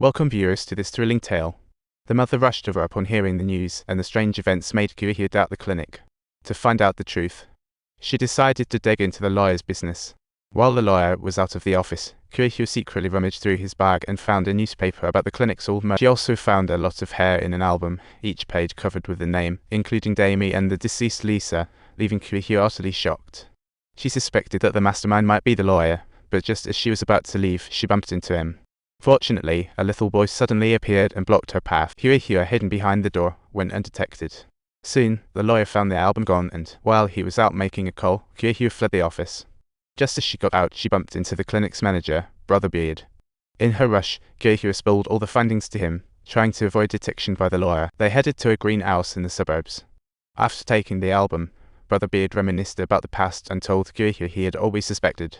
Welcome viewers to this thrilling tale. The mother rushed over upon hearing the news, and the strange events made Kirihiro doubt the clinic. To find out the truth, she decided to dig into the lawyer's business. While the lawyer was out of the office, Kirihiro secretly rummaged through his bag and found a newspaper about the clinic's old murder. She also found a lot of hair in an album, each page covered with a name, including Daimi and the deceased Lisa, leaving Kirihiro utterly shocked. She suspected that the mastermind might be the lawyer, but just as she was about to leave, she bumped into him. Fortunately, a little boy suddenly appeared and blocked her path. Kirihiro, hidden behind the door, went undetected. Soon, the lawyer found the album gone, and while he was out making a call, Kirihiro fled the office. Just as she got out, she bumped into the clinic's manager, Brother Beard. In her rush, Kirihiro spilled all the findings to him, trying to avoid detection by the lawyer. They headed to a green house in the suburbs. After taking the album, Brother Beard reminisced about the past and told Kirihiro he had always suspected.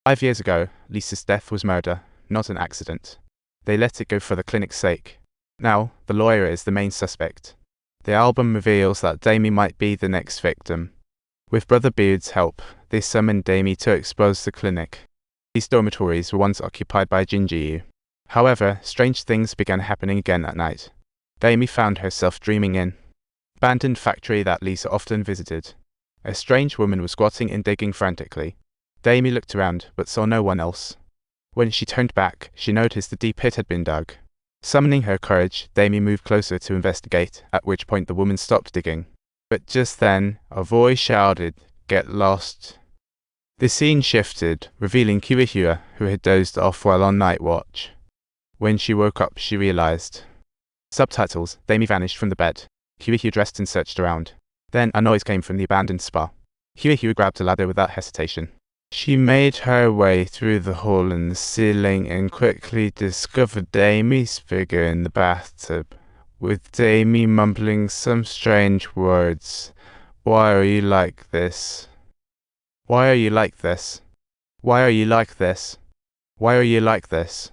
5 years ago, Lisa's death was murder, not an accident. They let it go for the clinic's sake. Now, the lawyer is the main suspect. The album reveals that Daimi might be the next victim. With Brother Beard's help, they summoned Daimi to expose the clinic. These dormitories were once occupied by Jinjiyu. However, strange things began happening again at night. Daimi found herself dreaming in an abandoned factory that Lisa often visited. A strange woman was squatting and digging frantically. Daimi looked around, but saw no one else. When she turned back, she noticed the deep pit had been dug. Summoning her courage, Daimi moved closer to investigate, at which point the woman stopped digging. But just then, a voice shouted, "Get lost!" The scene shifted, revealing Kirihiro, who had dozed off while on night watch. When she woke up, she realized. Subtitles: Daimi vanished from the bed. Kirihiro dressed and searched around. Then a noise came from the abandoned spa. Kirihiro grabbed a ladder without hesitation. She made her way through the hole in the ceiling and quickly discovered Daimi's figure in the bathtub, with Daimi mumbling some strange words. "Why are you like this? Why are you like this? Why are you like this? Why are you like this?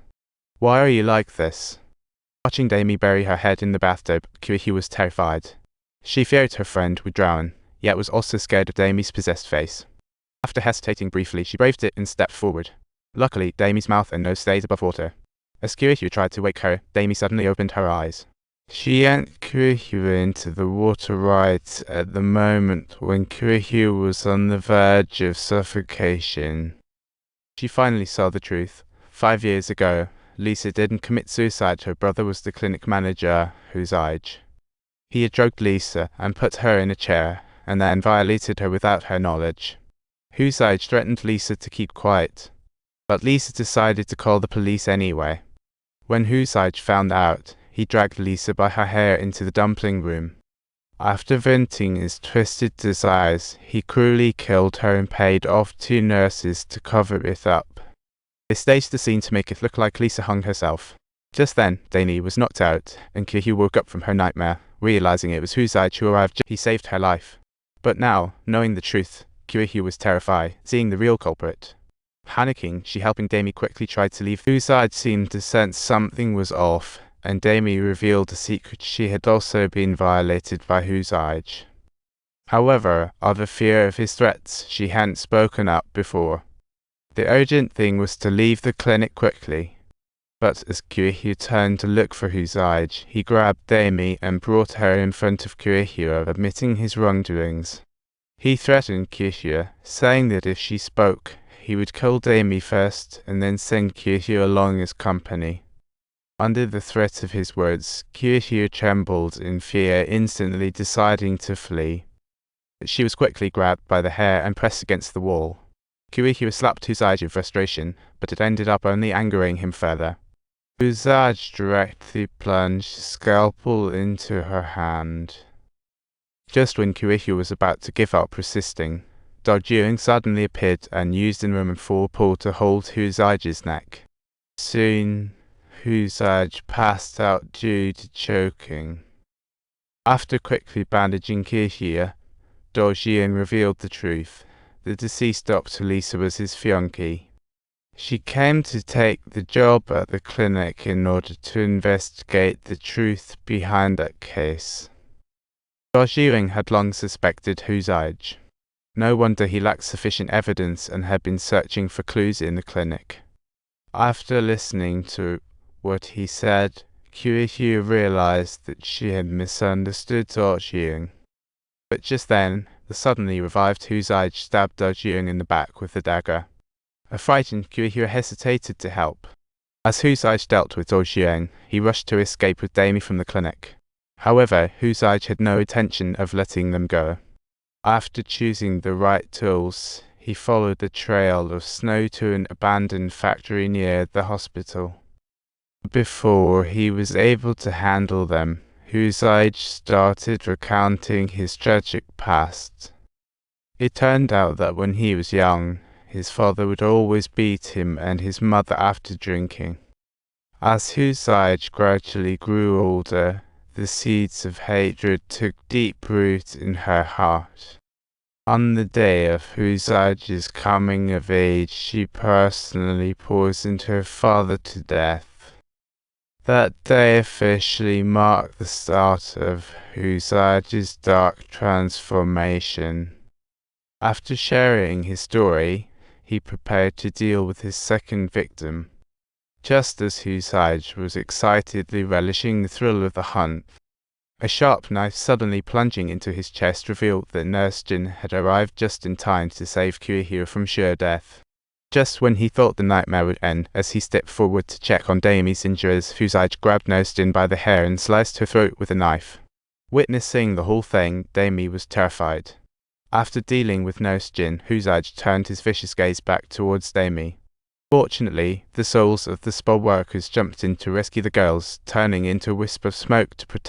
Why are you like this?" Watching Daimi bury her head in the bathtub, Kirihiro was terrified. She feared her friend would drown, yet was also scared of Daimi's possessed face. After hesitating briefly, she braved it and stepped forward. Luckily, Daimi's mouth and nose stayed above water. As Kirihiro tried to wake her, Daimi suddenly opened her eyes. She yanked Kirihiro into the water right at the moment when Kirihiro was on the verge of suffocation. She finally saw the truth. 5 years ago, Lisa didn't commit suicide. Her brother was the clinic manager, Husage. He had drugged Lisa and put her in a chair, and then violated her without her knowledge. Husage threatened Lisa to keep quiet, but Lisa decided to call the police anyway. When Husage found out, he dragged Lisa by her hair into the dumpling room. After venting his twisted desires, he cruelly killed her and paid off 2 nurses to cover it up. They staged the scene to make it look like Lisa hung herself. Just then, Daimi was knocked out, and Kirihiro woke up from her nightmare, realizing it was Husage who arrived. He saved her life. But now, knowing the truth, Kirihiro was terrified, seeing the real culprit. Panicking, she helping Daimi quickly tried to leave. Husage seemed to sense something was off, and Daimi revealed a secret: she had also been violated by Husage. However, out of fear of his threats, she hadn't spoken up before. The urgent thing was to leave the clinic quickly. But as Kirihiro turned to look for Husage, he grabbed Daimi and brought her in front of Kirihiro, admitting his wrongdoings. He threatened Kirihiro, saying that if she spoke, he would kill Daimi first and then send Kirihiro along as company. Under the threat of his words, Kirihiro trembled in fear, instantly deciding to flee. But she was quickly grabbed by the hair and pressed against the wall. Kirihiro slapped Husage in frustration, but it ended up only angering him further. Husage directly plunged a scalpel into her hand. Just when Kirihiro was about to give up resisting, Dojuing suddenly appeared and used an Roman forepaw to hold Husage's neck. Soon, Husage passed out due to choking. After quickly bandaging Kirihiro, Dojuing revealed the truth. The deceased Dr. Lisa was his fiancée. She came to take the job at the clinic in order to investigate the truth behind that case. Dojuing had long suspected Husage. No wonder he lacked sufficient evidence and had been searching for clues in the clinic. After listening to what he said, Kirihiu realized that she had misunderstood Dojiyun. But just then, the suddenly revived Huzai stabbed Dojiyun in the back with the dagger. A frightened Kirihiu hesitated to help. As Huzai dealt with Dojiyun, he rushed to escape with Dami from the clinic. However, Huzai had no intention of letting them go. After choosing the right tools, he followed the trail of snow to an abandoned factory near the hospital. Before he was able to handle them, Huzai started recounting his tragic past. It turned out that when he was young, his father would always beat him and his mother after drinking. As Huzai gradually grew older, the seeds of hatred took deep root in her heart. On the day of Huzai's coming of age, she personally poisoned her father to death. That day officially marked the start of Huzai's dark transformation. After sharing his story, he prepared to deal with his second victim. Just as Huzai was excitedly relishing the thrill of the hunt, a sharp knife suddenly plunging into his chest revealed that Nurse Jin had arrived just in time to save Kirihiu from sure death. Just when he thought the nightmare would end, as he stepped forward to check on Dami's injuries, Huzai grabbed Nurse Jin by the hair and sliced her throat with a knife. Witnessing the whole thing, Dami was terrified. After dealing with Nurse Jin, Huzai turned his vicious gaze back towards Dami. Fortunately, the souls of the spa workers jumped in to rescue the girls, turning into a wisp of smoke to protect